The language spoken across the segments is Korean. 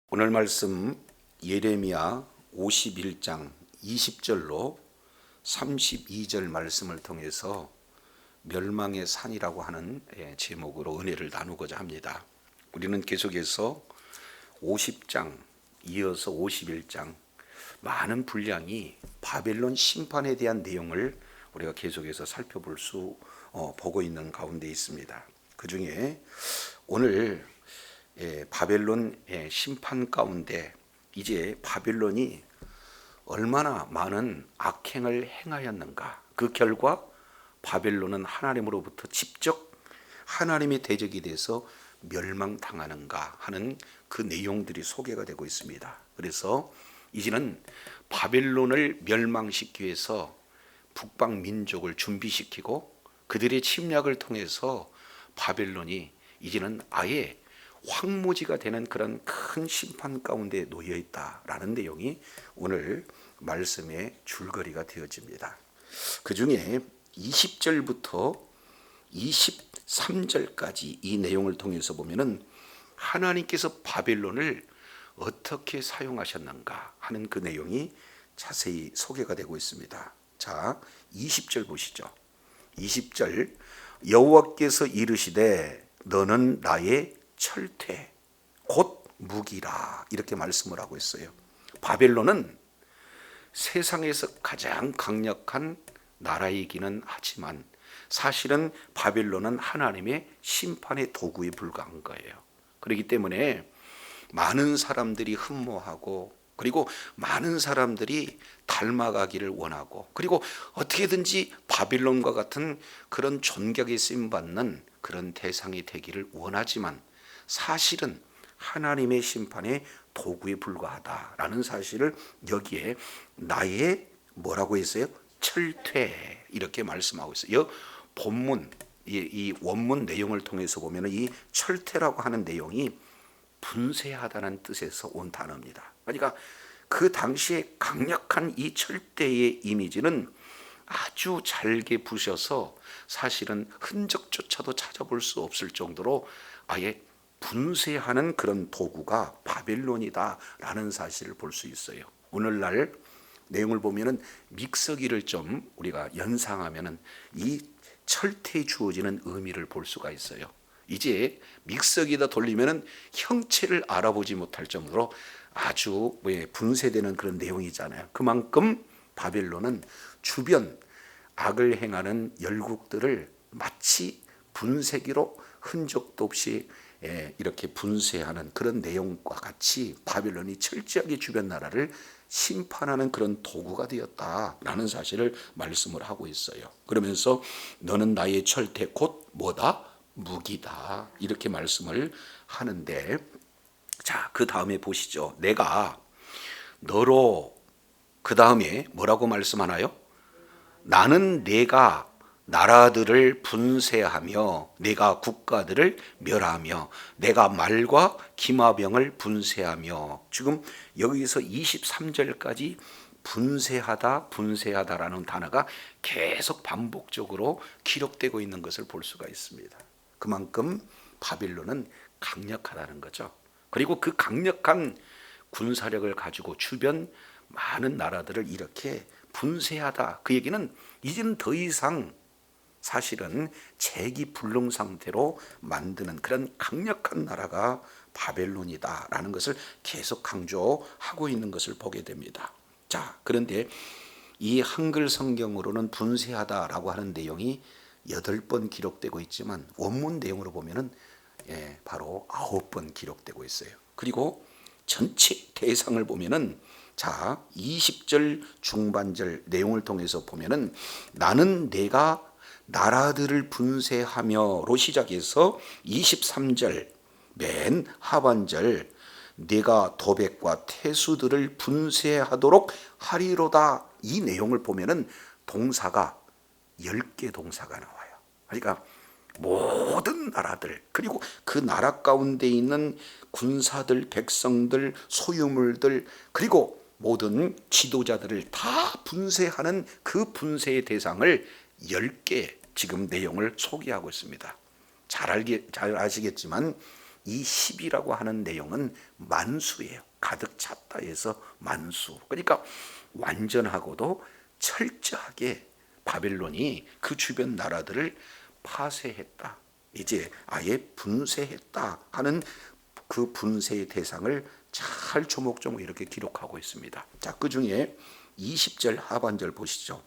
오늘 말씀 예레미야 51장 20절로 32절 말씀을 통해서 멸망의 산이라고 하는 제목으로 은혜를 나누고자 합니다. 우리는 계속해서 50장 이어서 51장 많은 분량이 바벨론 심판에 대한 내용을 우리가 계속해서 살펴볼 보고 있는 가운데 있습니다. 그 중에 오늘 바벨론 심판 가운데 이제 바벨론이 얼마나 많은 악행을 행하였는가, 그 결과 바벨론은 하나님으로부터 직접 하나님의 대적이 돼서 멸망당하는가 하는 그 내용들이 소개가 되고 있습니다. 그래서 이제는 바벨론을 멸망시키기 위해서 북방 민족을 준비시키고 그들의 침략을 통해서 바벨론이 이제는 아예 황무지가 되는 그런 큰 심판 가운데 놓여 있다라는 내용이 오늘 말씀의 줄거리가 되어집니다. 그 중에 20절부터 23절까지 이 내용을 통해서 보면은 하나님께서 바벨론을 어떻게 사용하셨는가 하는 그 내용이 자세히 소개가 되고 있습니다. 자, 20절 보시죠. 20절 여호와께서 이르시되 너는 나의 철퇴 곧 무기라, 이렇게 말씀을 하고 있어요. 바벨론은 세상에서 가장 강력한 나라이기는 하지만 사실은 바벨론은 하나님의 심판의 도구에 불과한 거예요. 그렇기 때문에 많은 사람들이 흠모하고, 그리고 많은 사람들이 닮아가기를 원하고, 그리고 어떻게든지 바벨론과 같은 그런 존경에 쓰임받는 그런 대상이 되기를 원하지만 사실은 하나님의 심판의 도구에 불과하다라는 사실을 여기에 나의 뭐라고 했어요? 철퇴, 이렇게 말씀하고 있어요. 본문 이 원문 내용을 통해서 보면 이 철퇴라고 하는 내용이 분쇄하다는 뜻에서 온 단어입니다. 그러니까 그 당시에 강력한 이 철퇴의 이미지는 아주 잘게 부셔서 사실은 흔적조차도 찾아볼 수 없을 정도로 아예 분쇄하는 그런 도구가 바벨론이다라는 사실을 볼 수 있어요. 오늘날 내용을 보면은 믹서기를 좀 우리가 연상하면은 이 철퇴에 주어지는 의미를 볼 수가 있어요. 이제 믹서기에다 돌리면은 형체를 알아보지 못할 정도로 아주 분쇄되는 그런 내용이잖아요. 그만큼 바벨론은 주변 악을 행하는 열국들을 마치 분쇄기로 흔적도 없이 이렇게 분쇄하는 그런 내용과 같이 바벨론이 철저하게 주변 나라를 심판하는 그런 도구가 되었다라는 사실을 말씀을 하고 있어요. 그러면서 너는 나의 철퇴 곧 뭐다? 무기다, 이렇게 말씀을 하는데, 자, 그 다음에 보시죠. 내가 너로, 그 다음에 뭐라고 말씀하나요? 나는 내가 나라들을 분쇄하며 내가 국가들을 멸하며 내가 말과 기마병을 분쇄하며, 지금 여기서 23절까지 분쇄하다 분쇄하다라는 단어가 계속 반복적으로 기록되고 있는 것을 볼 수가 있습니다. 그만큼 바벨론은 강력하다는 거죠. 그리고 그 강력한 군사력을 가지고 주변 많은 나라들을 이렇게 분쇄하다, 그 얘기는 이제는 더 이상 사실은 재기불능 상태로 만드는 그런 강력한 나라가 바벨론이다라는 것을 계속 강조하고 있는 것을 보게 됩니다. 자, 그런데 이 한글 성경으로는 분쇄하다라고 하는 내용이 8번 기록되고 있지만 원문 내용으로 보면은 바로 9번 기록되고 있어요. 그리고 전체 대상을 보면은, 자, 20절 중반절 내용을 통해서 보면은 나는 내가 나라들을 분쇄하며로 시작해서 23절 맨 하반절 내가 도백과 태수들을 분쇄하도록 하리로다, 이 내용을 보면은 동사가 10개 동사가 나와요. 그러니까 모든 나라들, 그리고 그 나라 가운데 있는 군사들, 백성들, 소유물들, 그리고 모든 지도자들을 다 분쇄하는 그 분쇄의 대상을 10개 지금 내용을 소개하고 있습니다. 잘 아시겠지만 이 10이라고 하는 내용은 만수예요. 가득 찼다 해서 만수. 그러니까 완전하고도 철저하게 바벨론이 그 주변 나라들을 파쇄했다. 이제 아예 분쇄했다 하는 그 분쇄의 대상을 잘 조목조목 이렇게 기록하고 있습니다. 자, 그 중에 20절 하반절 보시죠.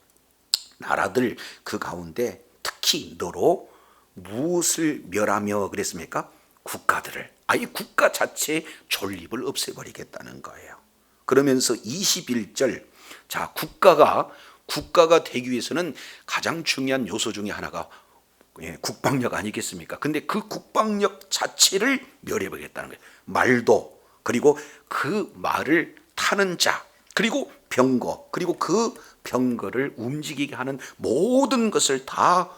나라들 그 가운데 특히 너로 무엇을 멸하며 그랬습니까? 국가들을, 아예 국가 자체의 존립을 없애버리겠다는 거예요. 그러면서 21절, 자, 국가가 되기 위해서는 가장 중요한 요소 중에 하나가 국방력 아니겠습니까? 근데 그 국방력 자체를 멸해버리겠다는 거예요. 말도, 그리고 그 말을 타는 자, 그리고 병거, 그리고 그 병거를 움직이게 하는 모든 것을 다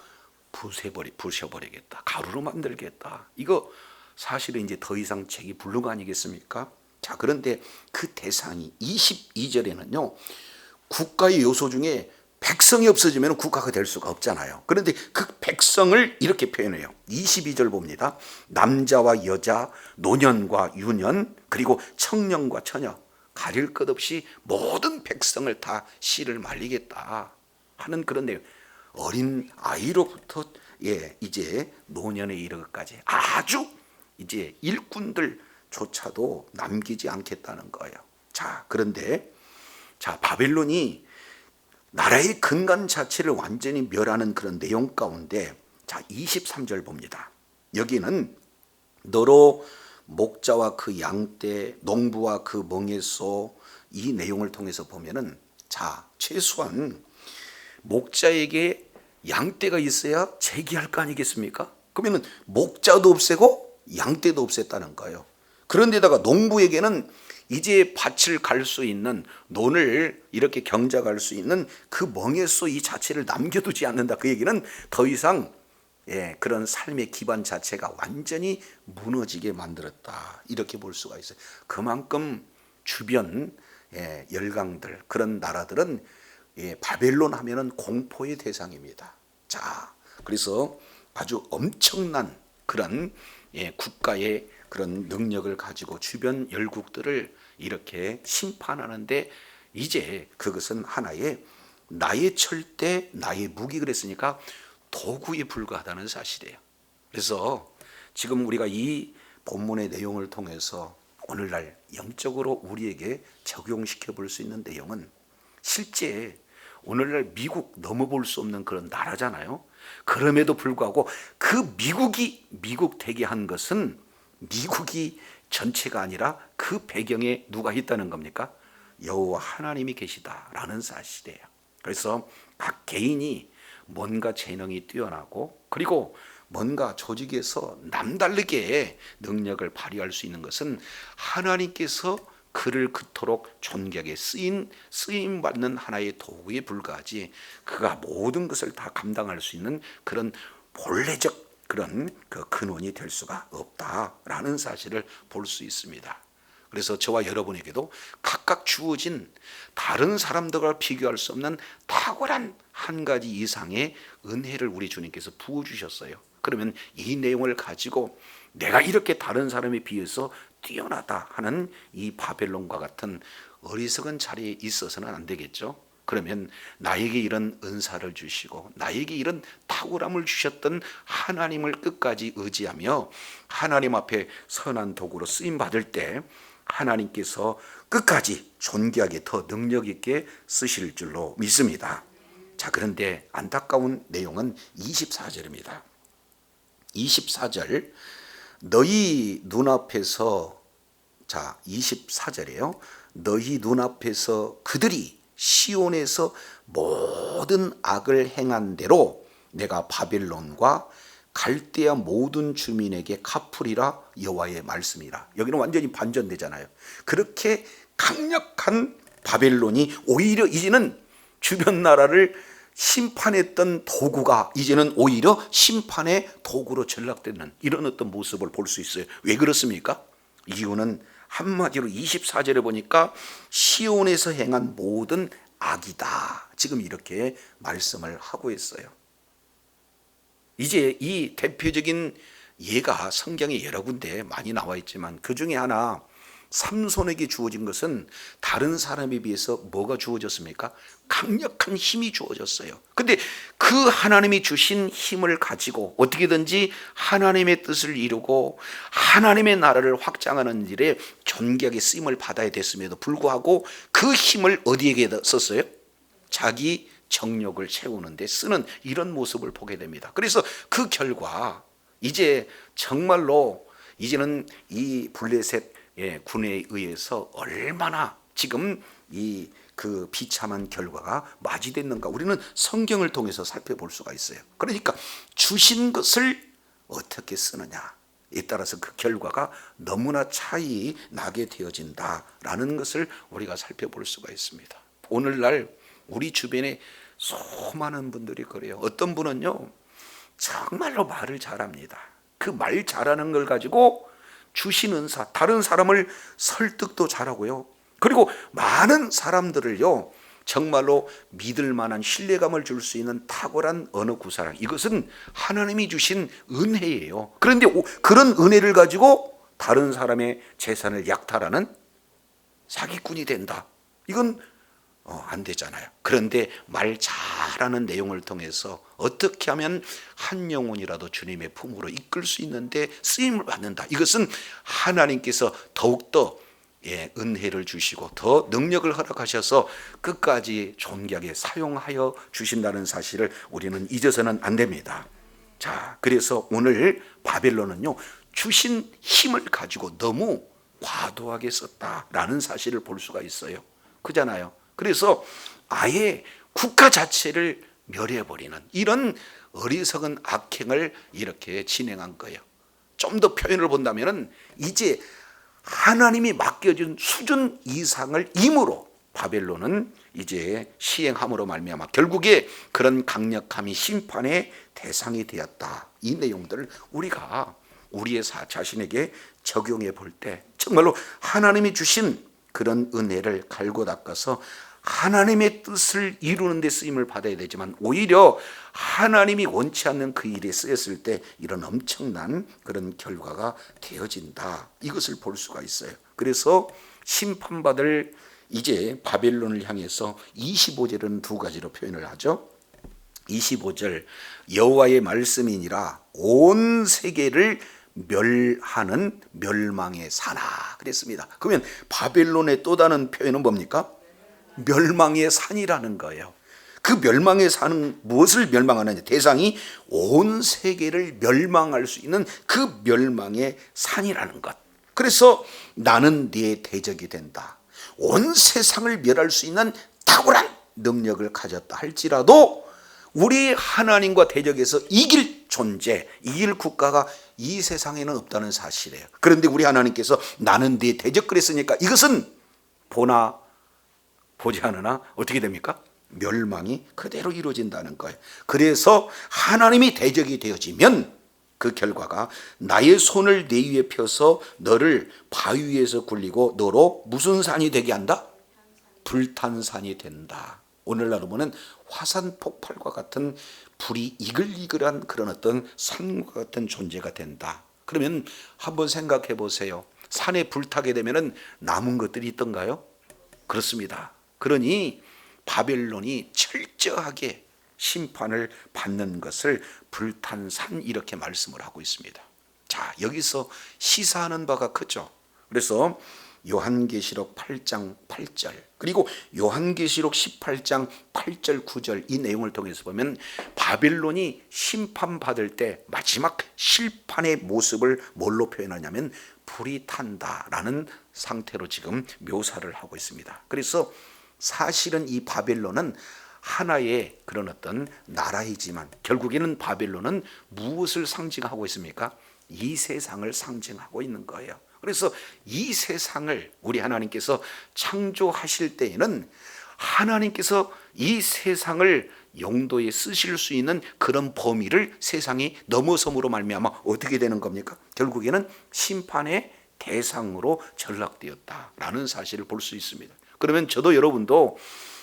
부셔버리겠다. 가루로 만들겠다. 이거 사실은 이제 더 이상 책이 불능 아니겠습니까? 자, 그런데 그 대상이 22절에는요, 국가의 요소 중에 백성이 없어지면 국가가 될 수가 없잖아요. 그런데 그 백성을 이렇게 표현해요. 22절 봅니다. 남자와 여자, 노년과 유년, 그리고 청년과 처녀, 가릴 것 없이 모든 백성을 다 씨를 말리겠다 하는 그런 내용. 어린 아이로부터 이제 노년에 이르기까지 아주 이제 일꾼들조차도 남기지 않겠다는 거예요. 자, 그런데 자, 바벨론이 나라의 근간 자체를 완전히 멸하는 그런 내용 가운데, 자, 23절 봅니다. 여기는 너로 목자와 그 양떼, 농부와 그 멍에소, 이 내용을 통해서 보면은, 자, 최소한 목자에게 양떼가 있어야 재기할 거 아니겠습니까? 그러면은 목자도 없애고 양떼도 없앴다는 거예요. 그런데다가 농부에게는 이제 밭을 갈 수 있는, 논을 이렇게 경작할 수 있는 그 멍에소 이 자체를 남겨두지 않는다. 그 얘기는 더 이상 그런 삶의 기반 자체가 완전히 무너지게 만들었다. 이렇게 볼 수가 있어요. 그만큼 주변 열강들, 그런 나라들은 바벨론 하면은 공포의 대상입니다. 자, 그래서 아주 엄청난 그런 국가의 그런 능력을 가지고 주변 열국들을 이렇게 심판하는데, 이제 그것은 하나의 나의 철대, 나의 무기 그랬으니까 도구에 불과하다는 사실이에요. 그래서 지금 우리가 이 본문의 내용을 통해서 오늘날 영적으로 우리에게 적용시켜 볼 수 있는 내용은, 실제 오늘날 미국 넘어볼 수 없는 그런 나라잖아요. 그럼에도 불구하고 그 미국이 미국 되게 한 것은 미국이 전체가 아니라 그 배경에 누가 있다는 겁니까? 여호와 하나님이 계시다라는 사실이에요. 그래서 각 개인이 뭔가 재능이 뛰어나고, 그리고 뭔가 조직에서 남다르게 능력을 발휘할 수 있는 것은 하나님께서 그를 그토록 존귀하게 쓰임 받는 하나의 도구에 불과하지, 그가 모든 것을 다 감당할 수 있는 그런 본래적 그런 그 근원이 될 수가 없다라는 사실을 볼 수 있습니다. 그래서 저와 여러분에게도 각각 주어진 다른 사람들과 비교할 수 없는 탁월한 한 가지 이상의 은혜를 우리 주님께서 부어주셨어요. 그러면 이 내용을 가지고 내가 이렇게 다른 사람에 비해서 뛰어나다 하는 이 바벨론과 같은 어리석은 자리에 있어서는 안 되겠죠. 그러면 나에게 이런 은사를 주시고 나에게 이런 탁월함을 주셨던 하나님을 끝까지 의지하며 하나님 앞에 선한 도구로 쓰임 받을 때 하나님께서 끝까지 존귀하게 더 능력 있게 쓰실 줄로 믿습니다. 자, 그런데 안타까운 내용은 24절입니다. 24절, 너희 눈앞에서, 자, 24절이에요. 너희 눈앞에서 그들이 시온에서 모든 악을 행한 대로 내가 바벨론과 갈대아 모든 주민에게 갚으리라, 여호와의 말씀이라. 여기는 완전히 반전되잖아요. 그렇게 강력한 바벨론이 오히려 이제는 주변 나라를 심판했던 도구가 이제는 오히려 심판의 도구로 전락되는 이런 어떤 모습을 볼 수 있어요. 왜 그렇습니까? 이유는 한마디로 24절에 보니까 시온에서 행한 모든 악이다, 지금 이렇게 말씀을 하고 있어요. 이제 이 대표적인 얘가 성경에 여러 군데 많이 나와 있지만 그 중에 하나, 삼손에게 주어진 것은 다른 사람에 비해서 뭐가 주어졌습니까? 강력한 힘이 주어졌어요. 근데 그 하나님이 주신 힘을 가지고 어떻게든지 하나님의 뜻을 이루고 하나님의 나라를 확장하는 일에 존귀하게 쓰임을 받아야 됐음에도 불구하고 그 힘을 어디에게 썼어요? 자기 정욕을 채우는 데 쓰는 이런 모습을 보게 됩니다. 그래서 그 결과 이제 정말로 이제는 이 블레셋 군에 의해서 얼마나 지금 그 비참한 결과가 맞이됐는가 우리는 성경을 통해서 살펴볼 수가 있어요. 그러니까 주신 것을 어떻게 쓰느냐에 따라서 그 결과가 너무나 차이 나게 되어진다라는 것을 우리가 살펴볼 수가 있습니다. 오늘날 우리 주변에 수많은 분들이 그래요. 어떤 분은요 정말로 말을 잘합니다. 그 말 잘하는 걸 가지고 주신 은사, 다른 사람을 설득도 잘하고요. 그리고 많은 사람들을요 정말로 믿을 만한 신뢰감을 줄 수 있는 탁월한 언어 구사력, 이것은 하나님이 주신 은혜예요. 그런데 그런 은혜를 가지고 다른 사람의 재산을 약탈하는 사기꾼이 된다, 이건 안 되잖아요. 그런데 말 잘하는 내용을 통해서 어떻게 하면 한 영혼이라도 주님의 품으로 이끌 수 있는데 쓰임을 받는다, 이것은 하나님께서 더욱더 은혜를 주시고 더 능력을 허락하셔서 끝까지 존귀하게 사용하여 주신다는 사실을 우리는 잊어서는 안 됩니다. 자, 그래서 오늘 바벨론은요 주신 힘을 가지고 너무 과도하게 썼다라는 사실을 볼 수가 있어요. 그잖아요. 그래서 아예 국가 자체를 멸해버리는 이런 어리석은 악행을 이렇게 진행한 거예요. 좀 더 표현을 본다면 이제 하나님이 맡겨준 수준 이상을 임으로 바벨론은 이제 시행함으로 말미암아 결국에 그런 강력함이 심판의 대상이 되었다. 이 내용들을 우리가 우리의 자신에게 적용해 볼 때 정말로 하나님이 주신 그런 은혜를 갈고 닦아서 하나님의 뜻을 이루는 데 쓰임을 받아야 되지만 오히려 하나님이 원치 않는 그 일에 쓰였을 때 이런 엄청난 그런 결과가 되어진다, 이것을 볼 수가 있어요. 그래서 심판받을 이제 바벨론을 향해서 25절은 두 가지로 표현을 하죠. 25절, 여호와의 말씀이니라 온 세계를 멸하는 멸망의 산하 그랬습니다. 그러면 바벨론의 또 다른 표현은 뭡니까? 멸망의 산이라는 거예요. 그 멸망의 산은 무엇을 멸망하느냐, 대상이 온 세계를 멸망할 수 있는 그 멸망의 산이라는 것. 그래서 나는 네 대적이 된다, 온 세상을 멸할 수 있는 탁월한 능력을 가졌다 할지라도 우리 하나님과 대적해서 이길 존재, 이길 국가가 이 세상에는 없다는 사실이에요. 그런데 우리 하나님께서 나는 네 대적 그랬으니까 이것은 보나 보지 않으나 어떻게 됩니까? 멸망이 그대로 이루어진다는 거예요. 그래서 하나님이 대적이 되어지면 그 결과가 나의 손을 네 위에 펴서 너를 바위 위에서 굴리고 너로 무슨 산이 되게 한다? 불탄산이 된다. 오늘날로 보면 화산 폭발과 같은 불이 이글이글한 그런 어떤 산과 같은 존재가 된다. 그러면 한번 생각해 보세요. 산에 불타게 되면 남은 것들이 있던가요? 그렇습니다. 그러니 바벨론이 철저하게 심판을 받는 것을 불탄산 이렇게 말씀을 하고 있습니다. 자, 여기서 시사하는 바가 크죠. 그래서 요한계시록 8장 8절 그리고 요한계시록 18장 8절 9절 이 내용을 통해서 보면 바벨론이 심판받을 때 마지막 심판의 모습을 뭘로 표현하냐면 불이 탄다라는 상태로 지금 묘사를 하고 있습니다. 그래서 사실은 이 바벨론은 하나의 그런 어떤 나라이지만 결국에는 바벨론은 무엇을 상징하고 있습니까? 이 세상을 상징하고 있는 거예요. 그래서 이 세상을 우리 하나님께서 창조하실 때에는 하나님께서 이 세상을 용도에 쓰실 수 있는 그런 범위를 세상이 넘어섬으로 말미암아 어떻게 되는 겁니까? 결국에는 심판의 대상으로 전락되었다라는 사실을 볼 수 있습니다. 그러면 저도 여러분도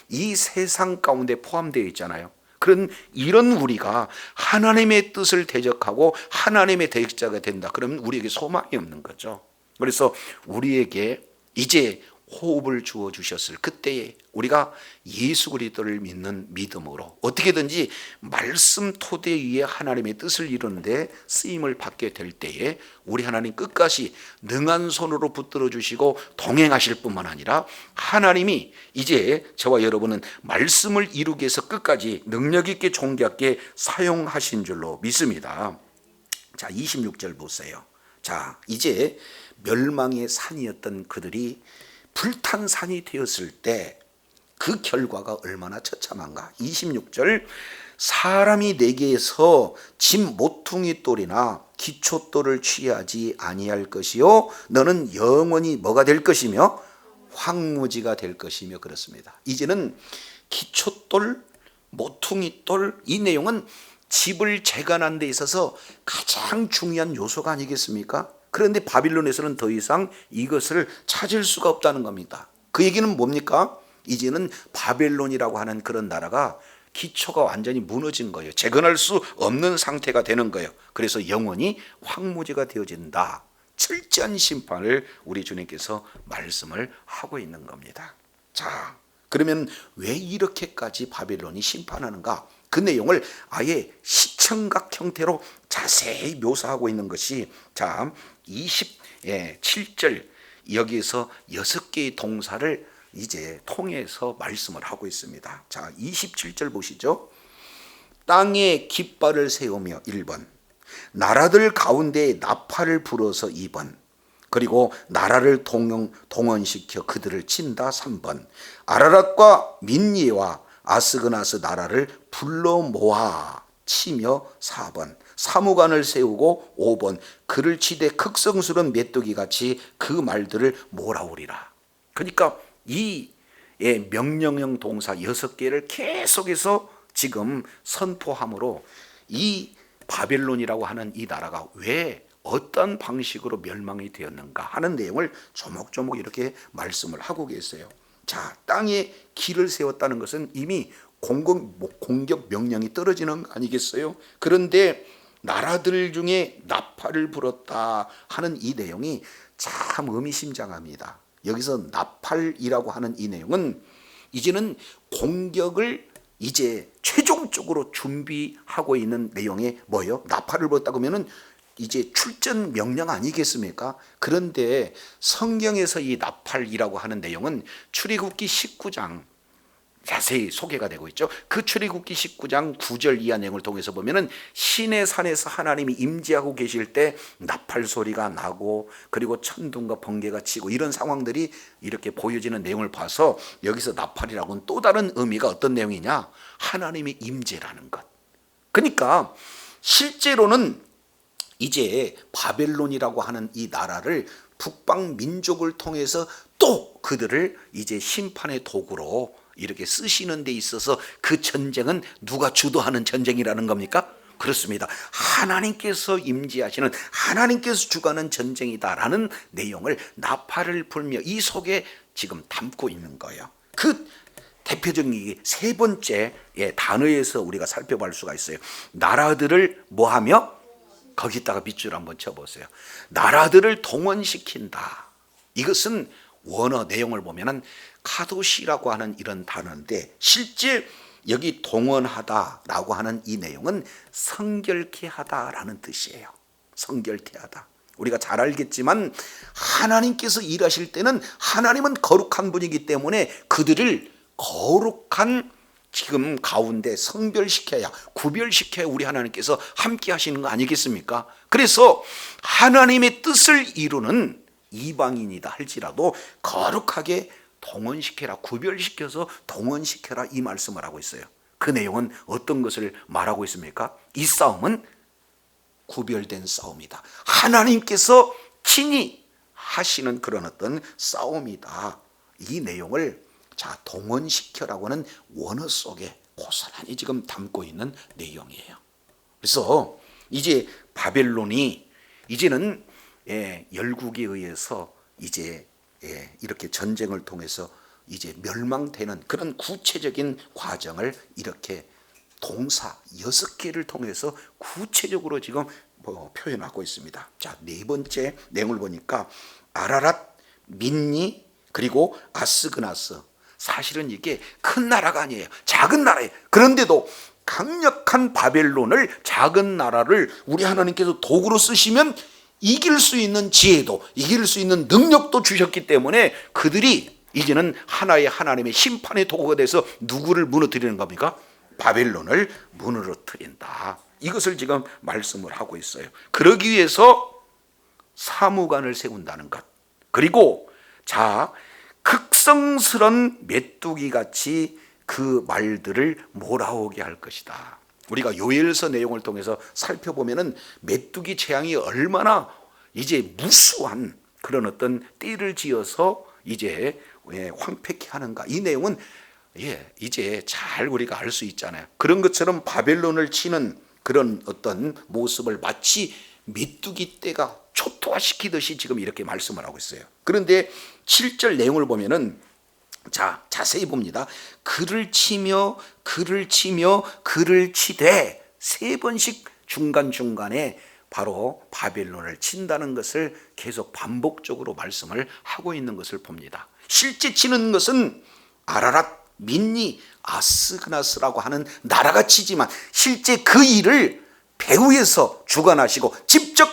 이 세상 가운데 포함되어 있잖아요. 그런 이런 우리가 하나님의 뜻을 대적하고 하나님의 대적자가 된다. 그러면 우리에게 소망이 없는 거죠. 그래서 우리에게 이제 호흡을 주어 주셨을 그때에 우리가 예수 그리스도를 믿는 믿음으로 어떻게든지 말씀 토대 위에 하나님의 뜻을 이루는데 쓰임을 받게 될 때에 우리 하나님 끝까지 능한 손으로 붙들어 주시고 동행하실 뿐만 아니라 하나님이 이제 저와 여러분은 말씀을 이루기 위해서 끝까지 능력 있게 존귀하게 사용하신 줄로 믿습니다. 자, 26절 보세요. 자, 이제 멸망의 산이었던 그들이 불탄 산이 되었을 때 그 결과가 얼마나 처참한가. 26절, 사람이 내게서 집 모퉁이 돌이나 기초돌을 취하지 아니할 것이요 너는 영원히 뭐가 될 것이며 황무지가 될 것이며 그렇습니다. 이제는 기초돌, 모퉁이돌, 이 내용은 집을 재건하는 데 있어서 가장 중요한 요소가 아니겠습니까? 그런데 바빌론에서는 더 이상 이것을 찾을 수가 없다는 겁니다. 그 얘기는 뭡니까? 이제는 바벨론이라고 하는 그런 나라가 기초가 완전히 무너진 거예요. 재건할 수 없는 상태가 되는 거예요. 그래서 영원히 황무지가 되어진다. 철저한 심판을 우리 주님께서 말씀을 하고 있는 겁니다. 자, 그러면 왜 이렇게까지 바벨론이 심판하는가? 그 내용을 아예 시청각 형태로 자세히 묘사하고 있는 것이 자 27절 여기에서 6개의 동사를 이제 통해서 말씀을 하고 있습니다. 자 27절 보시죠. 땅에 깃발을 세우며 1번, 나라들 가운데 나팔을 불어서 2번, 그리고 나라를 동원시켜 그들을 친다 3번, 아라랏과 민니와 아스그나스 나라를 불러 모아 치며 4번, 사무관을 세우고 5번, 그를 치되 극성스러운 메뚜기같이 그 말들을 몰아오리라. 그러니까 이 명령형 동사 6개를 계속해서 지금 선포함으로 이 바벨론이라고 하는 이 나라가 왜 어떤 방식으로 멸망이 되었는가 하는 내용을 조목조목 이렇게 말씀을 하고 계세요. 자, 땅에 길을 세웠다는 것은 이미 공격 명령이 떨어지는 거 아니겠어요? 그런데 나라들 중에 나팔을 불었다 하는 이 내용이 참 의미심장합니다. 여기서 나팔이라고 하는 이 내용은 이제는 공격을 이제 최종적으로 준비하고 있는 내용이 뭐예요? 나팔을 불었다고 하면은 이제 출전 명령 아니겠습니까? 그런데 성경에서 이 나팔이라고 하는 내용은 출애굽기 19장 자세히 소개가 되고 있죠. 그 출애굽기 19장 9절 이하 내용을 통해서 보면은 시내 산에서 하나님이 임재하고 계실 때 나팔 소리가 나고 그리고 천둥과 번개가 치고 이런 상황들이 이렇게 보여지는 내용을 봐서 여기서 나팔이라고는 또 다른 의미가 어떤 내용이냐? 하나님의 임재라는 것. 그러니까 실제로는 이제 바벨론이라고 하는 이 나라를 북방 민족을 통해서 또 그들을 이제 심판의 도구로 이렇게 쓰시는 데 있어서 그 전쟁은 누가 주도하는 전쟁이라는 겁니까? 그렇습니다. 하나님께서 임재하시는 하나님께서 주관하는 전쟁이다라는 내용을 나팔을 불며 이 속에 지금 담고 있는 거예요. 그 대표적인 세 번째 단어에서 우리가 살펴볼 수가 있어요. 나라들을 뭐하며? 거기다가 밑줄 한번 쳐보세요. 나라들을 동원시킨다. 이것은 원어 내용을 보면은 카도시라고 하는 이런 단어인데 실제 여기 동원하다라고 하는 이 내용은 성결케 하다라는 뜻이에요. 성결케 하다. 우리가 잘 알겠지만 하나님께서 일하실 때는 하나님은 거룩한 분이기 때문에 그들을 거룩한 지금 가운데 성별시켜야 구별시켜야 우리 하나님께서 함께 하시는 거 아니겠습니까? 그래서 하나님의 뜻을 이루는 이방인이다 할지라도 거룩하게 동원시켜라, 구별시켜서 동원시켜라 이 말씀을 하고 있어요. 그 내용은 어떤 것을 말하고 있습니까? 이 싸움은 구별된 싸움이다. 하나님께서 친히 하시는 그런 어떤 싸움이다. 이 내용을 자 동원시켜라고 하는 원어 속에 고스란히 지금 담고 있는 내용이에요. 그래서 이제 바벨론이 이제는 열국에 의해서 이제 이렇게 전쟁을 통해서 이제 멸망되는 그런 구체적인 과정을 이렇게 동사 6개를 통해서 구체적으로 지금 표현하고 있습니다. 자, 네 번째 내용을 보니까 아라랏, 민니, 그리고 아스그나스. 사실은 이게 큰 나라가 아니에요. 작은 나라예요. 그런데도 강력한 바벨론을, 작은 나라를 우리 하나님께서 도구로 쓰시면 이길 수 있는 지혜도, 이길 수 있는 능력도 주셨기 때문에 그들이 이제는 하나님의 심판의 도구가 돼서 누구를 무너뜨리는 겁니까? 바벨론을 무너뜨린다. 이것을 지금 말씀을 하고 있어요. 그러기 위해서 사무관을 세운다는 것, 그리고 자, 극성스런 메뚜기 같이 그 말들을 몰아오게 할 것이다. 우리가 요엘서 내용을 통해서 살펴보면은 메뚜기 재앙이 얼마나 이제 무수한 그런 어떤 띠를 지어서 이제 황폐케 하는가, 이 내용은 이제 잘 우리가 알 수 있잖아요. 그런 것처럼 바벨론을 치는 그런 어떤 모습을 마치 메뚜기 떼가 초토화시키듯이 지금 이렇게 말씀을 하고 있어요. 그런데 7절 내용을 보면은 자, 자세히 봅니다. 그를 치며 그를 치되 3번씩 중간중간에 바로 바벨론을 친다는 것을 계속 반복적으로 말씀을 하고 있는 것을 봅니다. 실제 치는 것은 아라랏, 민니, 아스그나스라고 하는 나라가 치지만 실제 그 일을 배후에서 주관하시고 직접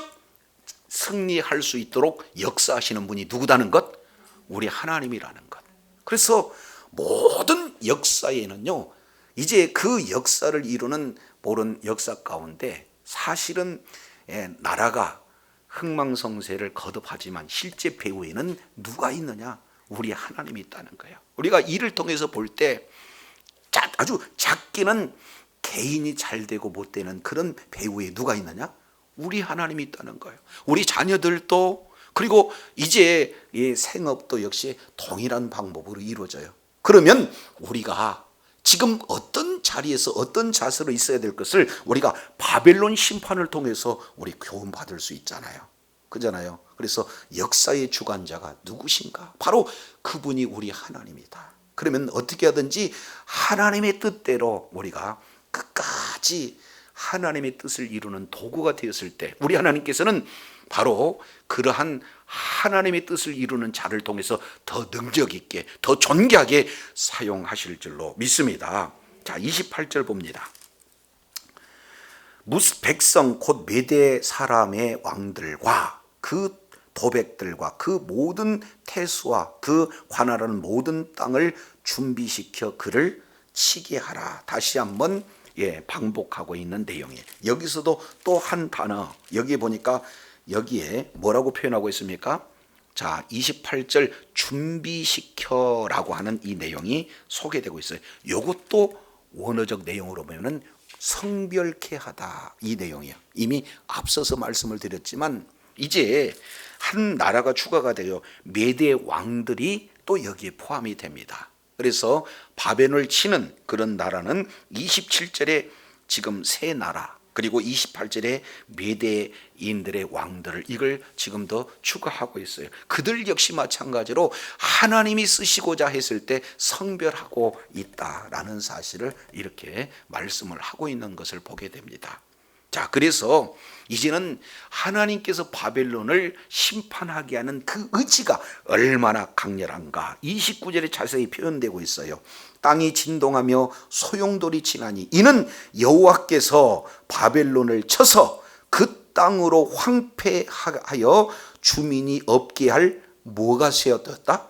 승리할 수 있도록 역사하시는 분이 누구다는 것? 우리 하나님이라는 것. 그래서 모든 역사에는요, 이제 그 역사를 이루는 모든 역사 가운데 사실은 나라가 흥망성쇠를 거듭하지만 실제 배후에는 누가 있느냐? 우리 하나님이 있다는 거예요. 우리가 이를 통해서 볼 때 아주 작게는 개인이 잘 되고 못 되는 그런 배후에 누가 있느냐? 우리 하나님이 있다는 거예요. 우리 자녀들도, 그리고 이제 이 생업도 역시 동일한 방법으로 이루어져요. 그러면 우리가 지금 어떤 자리에서 어떤 자세로 있어야 될 것을 우리가 바벨론 심판을 통해서 우리 교훈받을 수 있잖아요. 그잖아요. 그래서 역사의 주관자가 누구신가? 바로 그분이 우리 하나님이다. 그러면 어떻게 하든지 하나님의 뜻대로 우리가 끝까지 하나님의 뜻을 이루는 도구가 되었을 때 우리 하나님께서는 바로 그러한 하나님의 뜻을 이루는 자를 통해서 더 능력 있게, 더 존귀하게 사용하실 줄로 믿습니다. 자, 28절 봅니다. 백성 곧 메대 사람의 왕들과 그 도백들과 그 모든 태수와 그 관할하는 모든 땅을 준비시켜 그를 치게 하라. 다시 한번 반복하고 있는 내용이에요. 여기서도 또 한 단어, 여기 보니까 여기에 뭐라고 표현하고 있습니까? 자, 28절 준비시켜라고 하는 이 내용이 소개되고 있어요. 이것도 원어적 내용으로 보면은 성별케 하다, 이 내용이에요. 이미 앞서서 말씀을 드렸지만 이제 한 나라가 추가가 되어 메대 왕들이 또 여기에 포함이 됩니다. 그래서 바벨론을 치는 그런 나라는 27절에 지금 세 나라, 그리고 28절에 메대인들의 왕들을, 이걸 지금 더 추가하고 있어요. 그들 역시 마찬가지로 하나님이 쓰시고자 했을 때 성별하고 있다라는 사실을 이렇게 말씀을 하고 있는 것을 보게 됩니다. 자, 그래서 이제는 하나님께서 바벨론을 심판하게 하는 그 의지가 얼마나 강렬한가 29절에 자세히 표현되고 있어요. 땅이 진동하며 소용돌이 치나니 이는 여호와께서 바벨론을 쳐서 그 땅으로 황폐하여 주민이 없게 할 뭐가 세워졌다?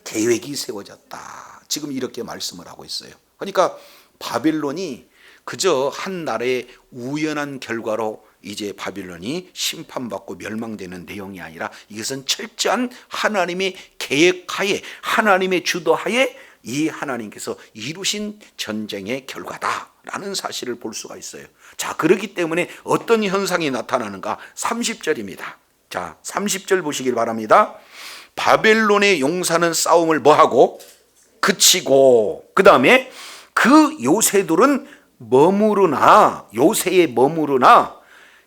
계획이 세워졌다. 지금 이렇게 말씀을 하고 있어요. 그러니까 바벨론이 그저 한 나라의 우연한 결과로 이제 바빌론이 심판받고 멸망되는 내용이 아니라 이것은 철저한 하나님의 계획하에, 하나님의 주도하에 이 하나님께서 이루신 전쟁의 결과다라는 사실을 볼 수가 있어요. 자, 그렇기 때문에 어떤 현상이 나타나는가? 30절입니다. 자, 30절 보시길 바랍니다. 바벨론의 용사는 싸움을 뭐하고? 그치고, 그 다음에 그 요새들은 요새에 머무르나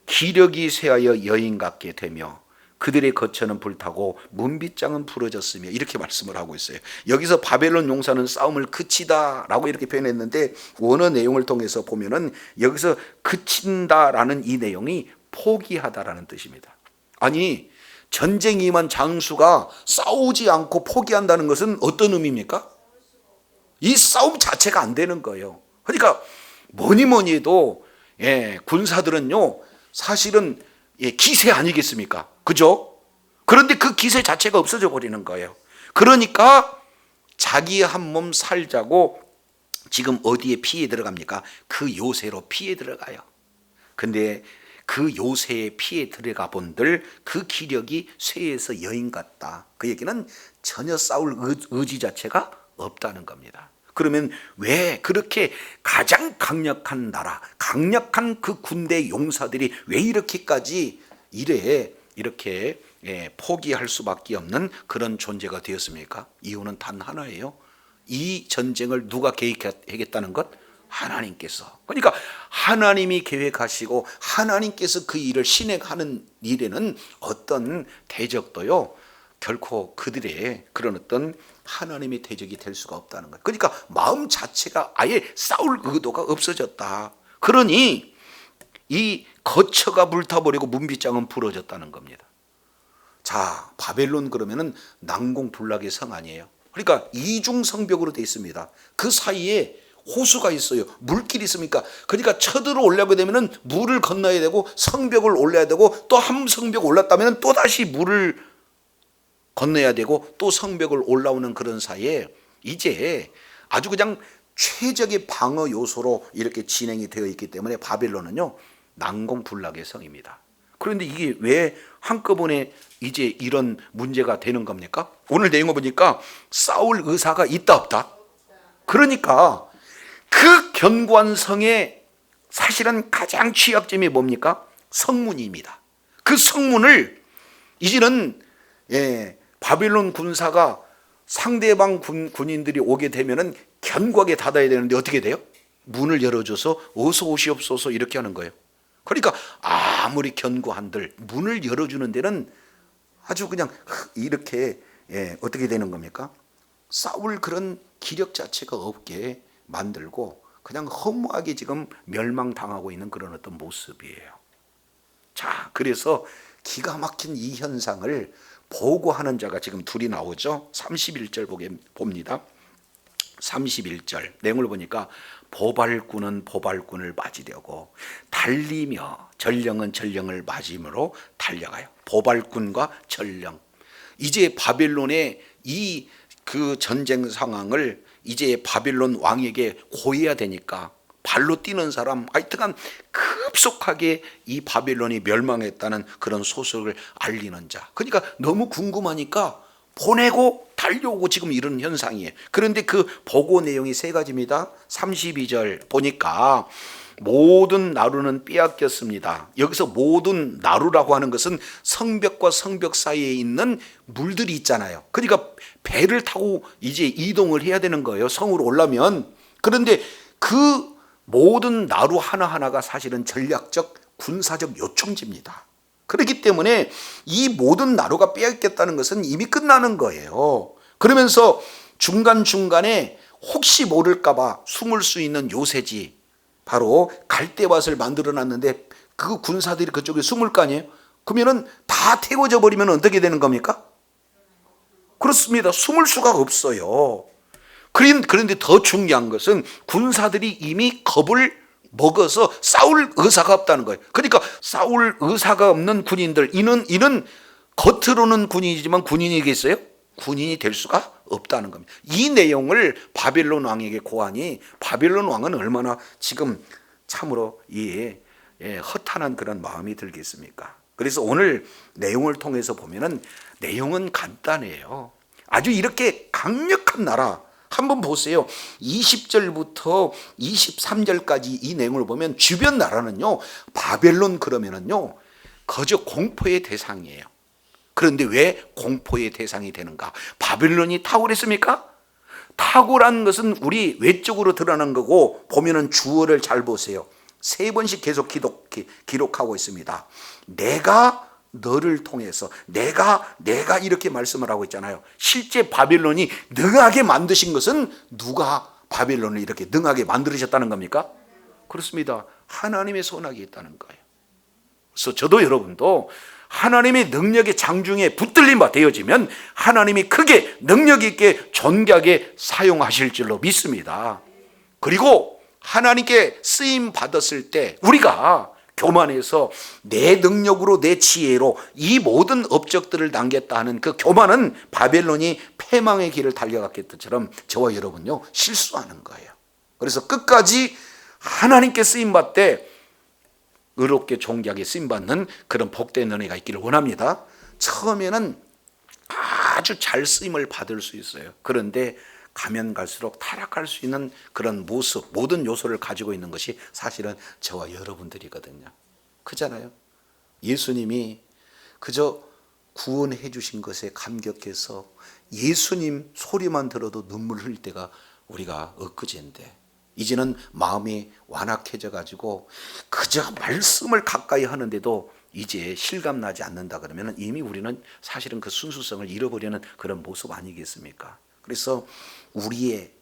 기력이 쇠하여 여인 같게 되며 그들의 거처는 불타고 문빗장은 부러졌으며 이렇게 말씀을 하고 있어요. 여기서 바벨론 용사는 싸움을 그치다라고 이렇게 표현했는데 원어 내용을 통해서 보면은 여기서 그친다라는 이 내용이 포기하다라는 뜻입니다. 아니, 전쟁이 임한 장수가 싸우지 않고 포기한다는 것은 어떤 의미입니까? 이 싸움 자체가 안 되는 거예요. 그러니까 뭐니 해도 군사들은요 사실은 기세 아니겠습니까? 그죠? 그런데 그 기세 자체가 없어져 버리는 거예요. 그러니까 자기 한 몸 살자고 지금 어디에 피해 들어갑니까? 그 요새로 피해 들어가요. 근데 그 요새에 피해 들어가 본들 그 기력이 쇠에서 여인 같다. 그 얘기는 전혀 싸울 의지 자체가 없다는 겁니다. 그러면 왜 그렇게 가장 강력한 나라, 강력한 그 군대 용사들이 왜 이렇게까지 이렇게 포기할 수밖에 없는 그런 존재가 되었습니까? 이유는 단 하나예요. 이 전쟁을 누가 계획하겠다는 것? 하나님께서. 그러니까 하나님이 계획하시고 하나님께서 그 일을 실행하는 일에는 어떤 대적도요 결코 그들의 그런 어떤 하나님의 대적이 될 수가 없다는 거예요. 그러니까 마음 자체가 아예 싸울 의도가 없어졌다. 그러니 이 거처가 불타버리고 문빗장은 부러졌다는 겁니다. 자, 바벨론 그러면은 난공불락의 성 아니에요. 그러니까 이중성벽으로 되어 있습니다. 그 사이에 호수가 있어요. 물길이 있습니까? 그러니까 쳐들어 올라오게 되면은 물을 건너야 되고 성벽을 올라야 되고 또 한 성벽 올랐다면 또 다시 물을 건너야 되고 또 성벽을 올라오는 그런 사이에 이제 아주 그냥 최적의 방어 요소로 이렇게 진행이 되어 있기 때문에 바벨론은요 난공불락의 성입니다. 그런데 이게 왜 한꺼번에 이제 이런 문제가 되는 겁니까? 오늘 내용을 보니까 싸울 의사가 있다 없다? 그러니까 그 견고한 성의 사실은 가장 취약점이 뭡니까? 성문입니다. 그 성문을 이제는 바벨론 군사가 상대방 군인들이 오게 되면은 견고하게 닫아야 되는데 어떻게 돼요? 문을 열어줘서 어서 오시옵소서 이렇게 하는 거예요. 그러니까 아무리 견고한들 문을 열어주는 데는 아주 그냥 이렇게 어떻게 되는 겁니까? 싸울 그런 기력 자체가 없게 만들고 그냥 허무하게 지금 멸망당하고 있는 그런 어떤 모습이에요. 자, 그래서 기가 막힌 이 현상을 보고하는 자가 지금 둘이 나오죠. 31절 봅니다. 31절 내용을 보니까 보발꾼은 보발꾼을 맞으려고 달리며 전령은 전령을 맞음으로 달려가요. 보발꾼과 전령. 이제 바벨론의 이 그 전쟁 상황을 이제 바벨론 왕에게 고해야 되니까 발로 뛰는 사람, 하여튼간 급속하게 이 바벨론이 멸망했다는 그런 소식을 알리는 자. 그러니까 너무 궁금하니까 보내고 달려오고 지금 이런 현상이에요. 그런데 그 보고 내용이 세 가지입니다. 32절 보니까 모든 나루는 빼앗겼습니다. 여기서 모든 나루라고 하는 것은 성벽과 성벽 사이에 있는 물들이 있잖아요. 그러니까 배를 타고 이제 이동을 해야 되는 거예요. 성으로 올라면. 그런데 그 모든 나루 하나하나가 사실은 전략적 군사적 요청지입니다. 그렇기 때문에 이 모든 나루가 빼앗겼다는 것은 이미 끝나는 거예요. 그러면서 중간중간에 혹시 모를까 봐 숨을 수 있는 요새지, 바로 갈대밭을 만들어 놨는데 그 군사들이 그쪽에 숨을 거 아니에요? 그러면은 다 태워져 버리면 어떻게 되는 겁니까? 그렇습니다. 숨을 수가 없어요. 그런데 더 중요한 것은 군사들이 이미 겁을 먹어서 싸울 의사가 없다는 거예요. 그러니까 싸울 의사가 없는 군인들, 이는 겉으로는 군인이지만 군인이겠어요? 군인이 될 수가 없다는 겁니다. 이 내용을 바벨론 왕에게 고하니 바벨론 왕은 얼마나 지금 참으로 허탄한 그런 마음이 들겠습니까? 그래서 오늘 내용을 통해서 보면은 내용은 간단해요. 아주 이렇게 강력한 나라, 한번 보세요. 20절부터 23절까지 이 내용을 보면 주변 나라는요, 바벨론 그러면은요, 거저 공포의 대상이에요. 그런데 왜 공포의 대상이 되는가? 바벨론이 탁월했습니까? 탁월한 것은 우리 외적으로 드러난 거고, 보면은 주어를 잘 보세요. 3번씩 계속 기록하고 있습니다. 내가 너를 통해서 내가 이렇게 말씀을 하고 있잖아요. 실제 바벨론이 능하게 만드신 것은 누가 바벨론을 이렇게 능하게 만들으셨다는 겁니까? 그렇습니다. 하나님의 손아귀에 있다는 거예요. 그래서 저도 여러분도 하나님의 능력의 장중에 붙들린 바 되어지면 하나님이 크게 능력 있게 존귀하게 사용하실 줄로 믿습니다. 그리고 하나님께 쓰임 받았을 때 우리가 교만해서 내 능력으로 내 지혜로 이 모든 업적들을 남겼다 하는 그 교만은 바벨론이 패망의 길을 달려갔기 것처럼 저와 여러분요 실수하는 거예요. 그래서 끝까지 하나님께 쓰임받되 의롭게 존귀하게 쓰임받는 그런 복된 은혜가 있기를 원합니다. 처음에는 아주 잘 쓰임을 받을 수 있어요. 그런데 가면 갈수록 타락할 수 있는 그런 모습, 모든 요소를 가지고 있는 것이 사실은 저와 여러분들이거든요. 그잖아요. 예수님이 그저 구원해 주신 것에 감격해서 예수님 소리만 들어도 눈물 흘릴 때가 우리가 엊그제인데 이제는 마음이 완악해져 가지고 그저 말씀을 가까이 하는데도 이제 실감나지 않는다 그러면 이미 우리는 사실은 그 순수성을 잃어버리는 그런 모습 아니겠습니까? 그래서 우리의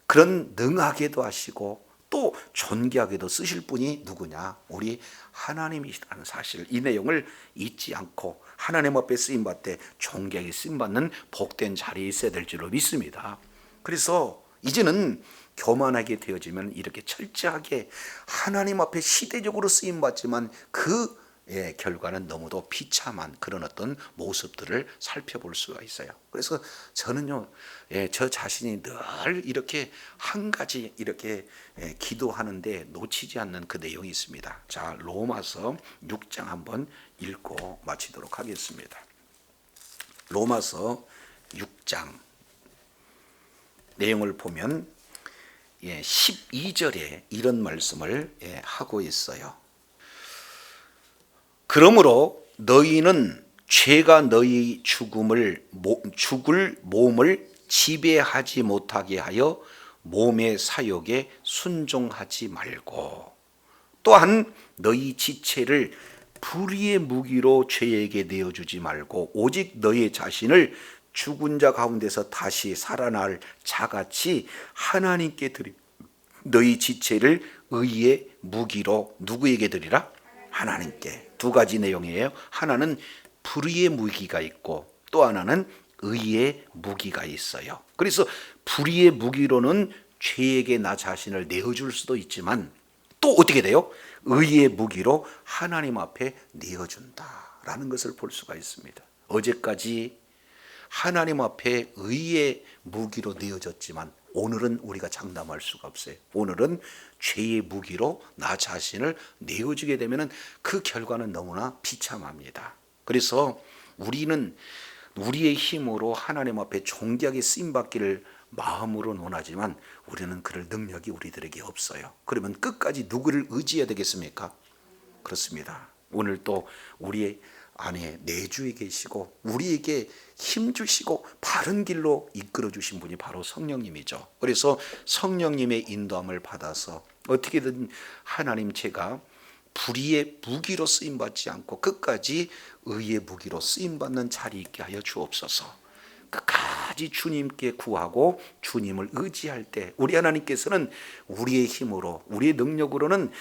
그런 능하게도 하시고 또 존귀하게도 쓰실 분이 누구냐? 우리 하나님이시라는 사실, 이 내용을 잊지 않고 하나님 앞에 쓰임받되 존귀하게 쓰임받는 복된 자리에 있어야 될 줄로 믿습니다. 그래서 이제는 교만하게 되어지면 이렇게 철저하게 하나님 앞에 시대적으로 쓰임받지만 그 결과는 너무도 비참한 그런 어떤 모습들을 살펴볼 수가 있어요. 그래서 저는요, 저 자신이 늘 이렇게 한 가지 이렇게 기도하는데 놓치지 않는 그 내용이 있습니다. 자, 로마서 6장 한번 읽고 마치도록 하겠습니다. 로마서 6장 내용을 보면 12절에 이런 말씀을 하고 있어요. 그러므로 너희는 죄가 너희 죽을 몸을 지배하지 못하게 하여 몸의 사욕에 순종하지 말고 또한 너희 지체를 불의의 무기로 죄에게 내어주지 말고 오직 너희 자신을 죽은 자 가운데서 다시 살아날 자같이 하나님께 드리 너희 지체를 의의 무기로 누구에게 드리라? 하나님께. 두 가지 내용이에요. 하나는 불의의 무기가 있고 또 하나는 의의 무기가 있어요. 그래서 불의의 무기로는 죄에게 나 자신을 내어줄 수도 있지만 또 어떻게 돼요? 의의 무기로 하나님 앞에 내어준다라는 것을 볼 수가 있습니다. 어제까지 하나님 앞에 의의 무기로 내어졌지만 오늘은 우리가 장담할 수가 없어요. 오늘은 죄의 무기로 나 자신을 내어주게 되면 그 결과는 너무나 비참합니다. 그래서 우리는 우리의 힘으로 하나님 앞에 존귀하게 쓰임받기를 마음으로 논하지만 우리는 그럴 능력이 우리들에게 없어요. 그러면 끝까지 누구를 의지해야 되겠습니까? 그렇습니다. 오늘 또 우리의 안에 내주에 계시고 우리에게 힘 주시고 바른 길로 이끌어 주신 분이 바로 성령님이죠. 그래서 성령님의 인도함을 받아서 어떻게든 하나님 제가 불의의 무기로 쓰임받지 않고 끝까지 의의 무기로 쓰임받는 자리 있게 하여 주옵소서. 끝까지 주님께 구하고 주님을 의지할 때 우리 하나님께서는 우리의 힘으로 우리의 능력으로는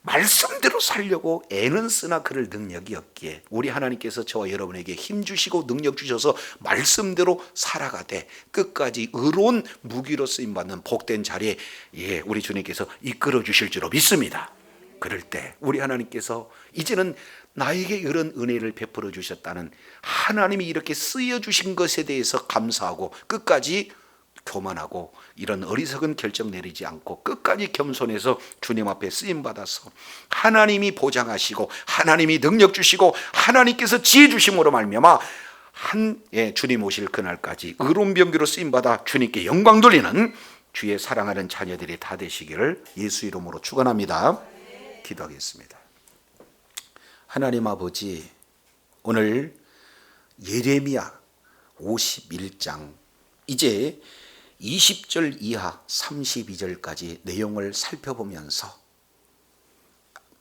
말씀대로 살려고 애는 쓰나 그럴 능력이 없기에 우리 하나님께서 저와 여러분에게 힘 주시고 능력 주셔서 말씀대로 살아가되 끝까지 의로운 무기로 쓰임받는 복된 자리에 우리 주님께서 이끌어 주실 줄로 믿습니다. 그럴 때 우리 하나님께서 이제는 나에게 이런 은혜를 베풀어 주셨다는 하나님이 이렇게 쓰여 주신 것에 대해서 감사하고 끝까지 교만하고 이런 어리석은 결정 내리지 않고 끝까지 겸손해서 주님 앞에 쓰임 받아서 하나님이 보장하시고 하나님이 능력 주시고 하나님께서 지혜 주심으로 말미암아 주님 오실 그날까지 의로운 병기로 쓰임 받아 주님께 영광 돌리는 주의 사랑하는 자녀들이 다 되시기를 예수 이름으로 축원합니다. 기도하겠습니다. 하나님 아버지, 오늘 예레미야 51장 이제 20절 이하 32절까지 내용을 살펴보면서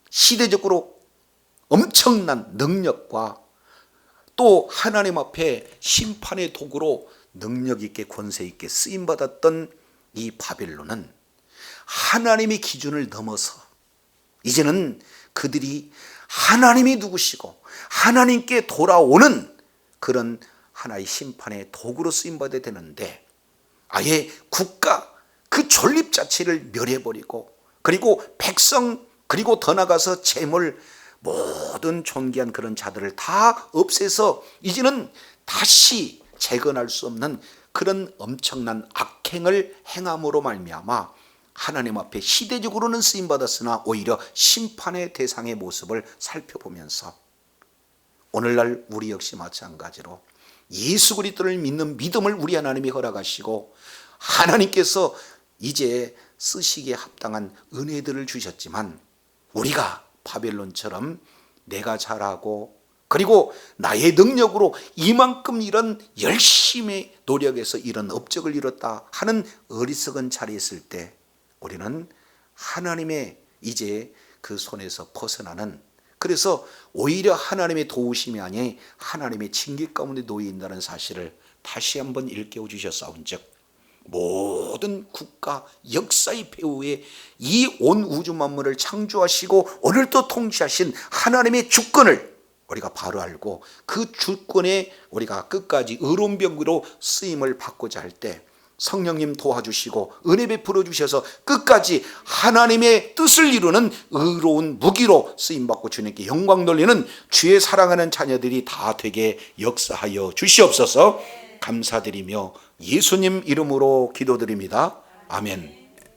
시대적으로 엄청난 능력과 또 하나님 앞에 심판의 도구로 능력 있게 권세 있게 쓰임 받았던 이 바벨론은 하나님의 기준을 넘어서 이제는 그들이 하나님이 누구시고 하나님께 돌아오는 그런 하나의 심판의 도구로 쓰임 받아야 되는데, 아예 국가 그 존립 자체를 멸해버리고, 그리고 백성, 그리고 더 나가서 재물, 모든 존귀한 그런 자들을 다 없애서 이제는 다시 재건할 수 없는 그런 엄청난 악행을 행함으로 말미암아 하나님 앞에 시대적으로는 쓰임 받았으나 오히려 심판의 대상의 모습을 살펴보면서 오늘날 우리 역시 마찬가지로 예수 그리스도를 믿는 믿음을 우리 하나님이 허락하시고 하나님께서 이제 쓰시기에 합당한 은혜들을 주셨지만, 우리가 바벨론처럼 내가 잘하고 그리고 나의 능력으로 이만큼 이런 열심히 노력해서 이런 업적을 이뤘다 하는 어리석은 자리에 있을 때 우리는 하나님의 이제 그 손에서 벗어나는, 그래서 오히려 하나님의 도우심이 아니 하나님의 징계 가운데 놓여 있다는 사실을 다시 한번 일깨워 주셨사온즉, 모든 국가 역사의 배후에 이 온 우주 만물을 창조하시고 오늘도 통치하신 하나님의 주권을 우리가 바로 알고 그 주권에 우리가 끝까지 의로운 병기로 쓰임을 받고자 할 때 성령님 도와주시고 은혜 베풀어 주셔서 끝까지 하나님의 뜻을 이루는 의로운 무기로 쓰임받고 주님께 영광 돌리는 주의 사랑하는 자녀들이 다 되게 역사하여 주시옵소서. 감사드리며 예수님 이름으로 기도드립니다. 아멘.